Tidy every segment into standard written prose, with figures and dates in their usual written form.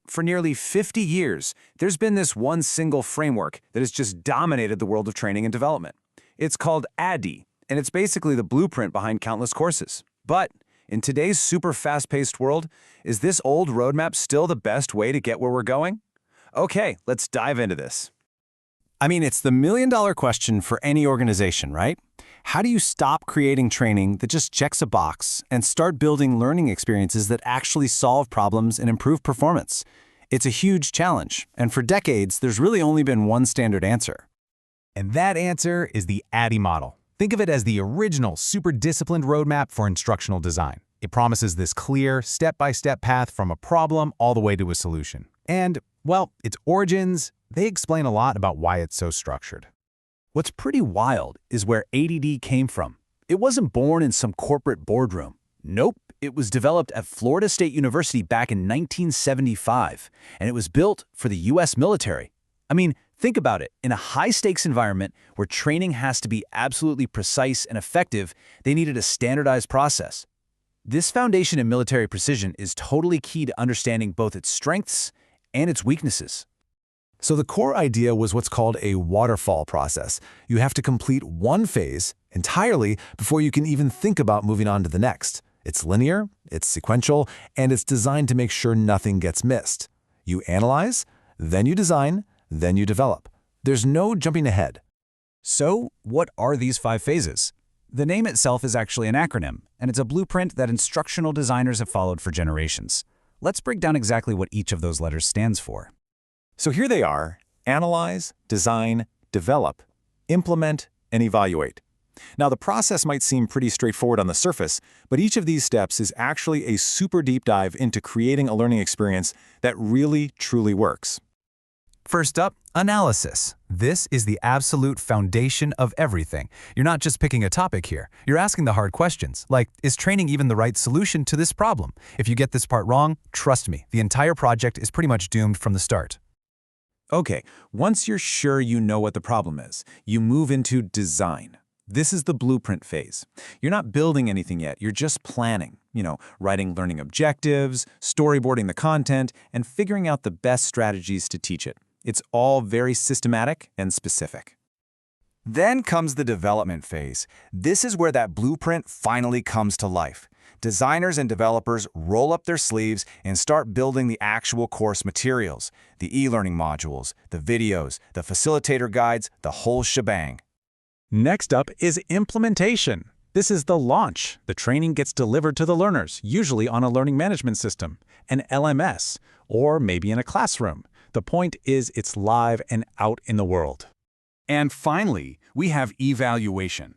For nearly 50 years, there's been this one single framework that has just dominated the world of training and development. It's called ADDIE, and it's basically the blueprint behind countless courses. But in today's super fast-paced world, is this old roadmap still the best way to get where we're going? Okay, let's dive into this. It's the million-dollar question for any organization, right? How do you stop creating training that just checks a box and start building learning experiences that actually solve problems and improve performance? It's a huge challenge, and for decades, there's really only been one standard answer. And that answer is the ADDIE model. Think of it as the original, super disciplined roadmap for instructional design. It promises this clear, step-by-step path from a problem all the way to a solution. And, well, its origins, they explain a lot about why it's so structured. What's pretty wild is where ADDIE came from. It wasn't born in some corporate boardroom. Nope, it was developed at Florida State University back in 1975, and it was built for the U.S. military. Think about it. In a high-stakes environment where training has to be absolutely precise and effective, they needed a standardized process. This foundation in military precision is totally key to understanding both its strengths and its weaknesses. So the core idea was what's called a waterfall process. You have to complete one phase entirely before you can even think about moving on to the next. It's linear, it's sequential, and it's designed to make sure nothing gets missed. You analyze, then you design, then you develop. There's no jumping ahead. So, what are these 5 phases? The name itself is actually an acronym, and it's a blueprint that instructional designers have followed for generations. Let's break down exactly what each of those letters stands for. So here they are: analyze, design, develop, implement, and evaluate. Now, the process might seem pretty straightforward on the surface, but each of these steps is actually a super deep dive into creating a learning experience that really, truly works. First up, analysis. This is the absolute foundation of everything. You're not just picking a topic here. You're asking the hard questions, like, is training even the right solution to this problem? If you get this part wrong, trust me, the entire project is pretty much doomed from the start. Okay, once you're sure you know what the problem is, you move into design. This is the blueprint phase. You're not building anything yet, you're just planning. Writing learning objectives, storyboarding the content, and figuring out the best strategies to teach it. It's all very systematic and specific. Then comes the development phase. This is where that blueprint finally comes to life. Designers and developers roll up their sleeves and start building the actual course materials, the e-learning modules, the videos, the facilitator guides, the whole shebang. Next up is implementation. This is the launch. The training gets delivered to the learners, usually on a learning management system, an LMS, or maybe in a classroom. The point is it's live and out in the world. And finally, we have evaluation.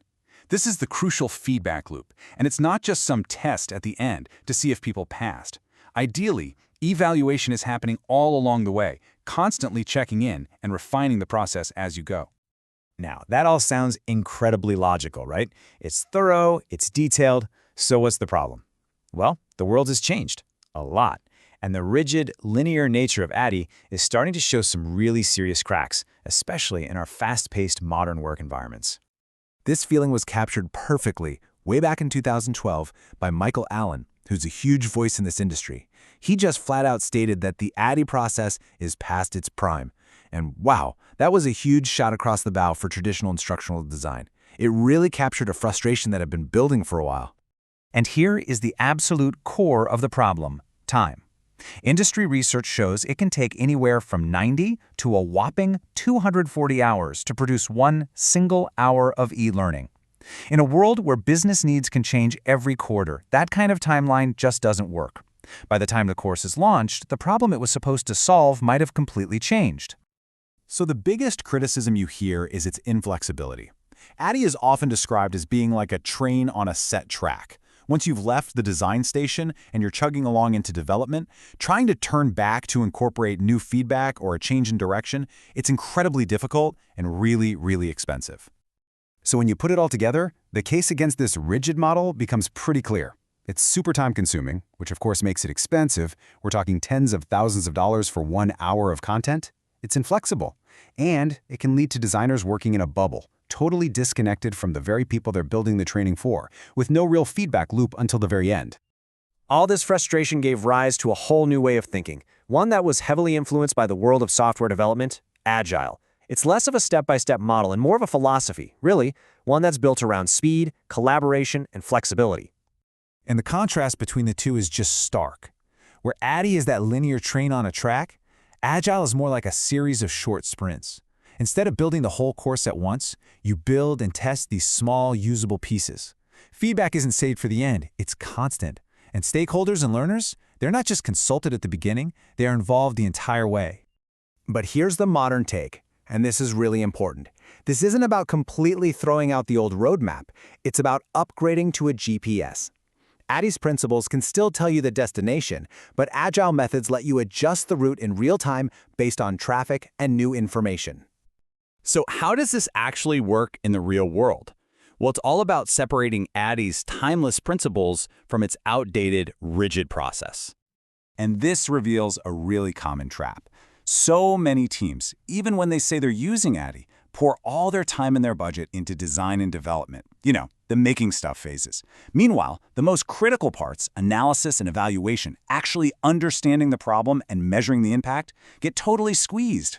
This is the crucial feedback loop, and it's not just some test at the end to see if people passed. Ideally, evaluation is happening all along the way, constantly checking in and refining the process as you go. Now, that all sounds incredibly logical, right? It's thorough, it's detailed, so what's the problem? Well, the world has changed a lot, and the rigid, linear nature of ADDIE is starting to show some really serious cracks, especially in our fast-paced modern work environments. This feeling was captured perfectly way back in 2012 by Michael Allen, who's a huge voice in this industry. He just flat out stated that the ADDIE process is past its prime. And wow, that was a huge shot across the bow for traditional instructional design. It really captured a frustration that had been building for a while. And here is the absolute core of the problem: time. Industry research shows it can take anywhere from 90 to a whopping 240 hours to produce one single hour of e-learning. In a world where business needs can change every quarter, that kind of timeline just doesn't work. By the time the course is launched, the problem it was supposed to solve might have completely changed. So the biggest criticism you hear is its inflexibility. ADDIE is often described as being like a train on a set track. Once you've left the design station and you're chugging along into development, trying to turn back to incorporate new feedback or a change in direction, it's incredibly difficult and really, really expensive. So when you put it all together, the case against this rigid model becomes pretty clear. It's super time-consuming, which of course makes it expensive. We're talking tens of thousands of dollars for 1 hour of content. It's inflexible, and it can lead to designers working in a bubble, totally disconnected from the very people they're building the training for, with no real feedback loop until the very end. All this frustration gave rise to a whole new way of thinking. One that was heavily influenced by the world of software development, Agile. It's less of a step-by-step model and more of a philosophy, really, one that's built around speed, collaboration, and flexibility. And the contrast between the two is just stark. Where ADDIE is that linear train on a track, Agile is more like a series of short sprints. Instead of building the whole course at once, you build and test these small, usable pieces. Feedback isn't saved for the end, it's constant. And stakeholders and learners, they're not just consulted at the beginning, they are involved the entire way. But here's the modern take, and this is really important. This isn't about completely throwing out the old roadmap, it's about upgrading to a GPS. ADDIE's principles can still tell you the destination, but Agile methods let you adjust the route in real time based on traffic and new information. So how does this actually work in the real world? Well, it's all about separating ADDIE's timeless principles from its outdated, rigid process. And this reveals a really common trap. So many teams, even when they say they're using ADDIE, pour all their time and their budget into design and development. You know, the making stuff phases. Meanwhile, the most critical parts, analysis and evaluation, actually understanding the problem and measuring the impact, get totally squeezed.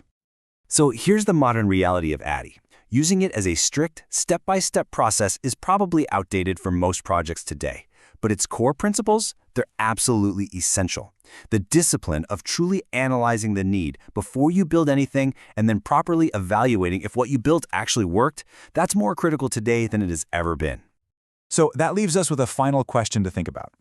So here's the modern reality of ADDIE. Using it as a strict, step-by-step process is probably outdated for most projects today. But its core principles, they're absolutely essential. The discipline of truly analyzing the need before you build anything and then properly evaluating if what you built actually worked, that's more critical today than it has ever been. So that leaves us with a final question to think about.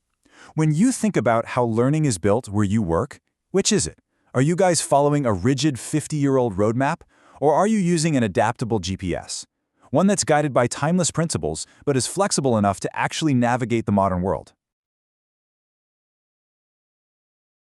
When you think about how learning is built where you work, which is it? Are you guys following a rigid 50-year-old roadmap, or are you using an adaptable GPS? One that's guided by timeless principles, but is flexible enough to actually navigate the modern world.